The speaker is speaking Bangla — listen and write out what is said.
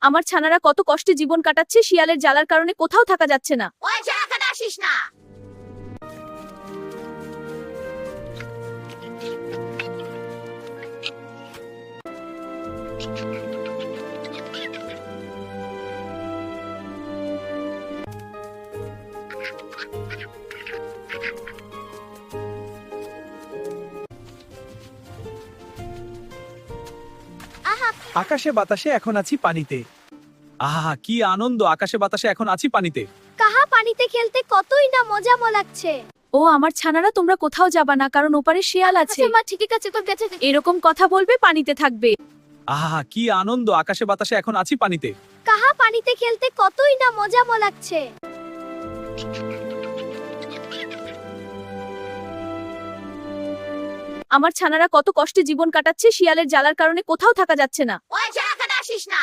আমার ছানারা কত কষ্টে জীবন কাটাচ্ছে, শিয়ালের জ্বালার কারণে কোথাও থাকা যাচ্ছে না। ওই জায়গাখানে আসিস না। আকাশে বাতাসে এখন আছি পানিতে। আহা কি আনন্দ, আকাশে বাতাসে এখন আছি পানিতে। কাহা পানিতে খেলতে কতই না মজা লাগছে। ও আমার ছানারা, তোমরা কোথাও যাবা না, কারণ ওপারে শিয়াল আছে। মা ঠিক আছে, তোর কাছে এরকম কথা বলবে, পানিতে থাকবে। আহা কি আনন্দ, আকাশে বাতাসে এখন আছি পানিতে। কাহা পানিতে খেলতে কতই না মজা লাগছে। আমার ছানারা কত কষ্টে জীবন কাটাচ্ছে, শিয়ালের জ্বালার কারণে কোথাও থাকা যাচ্ছে না। ওই জায়গাখানে আসিস না।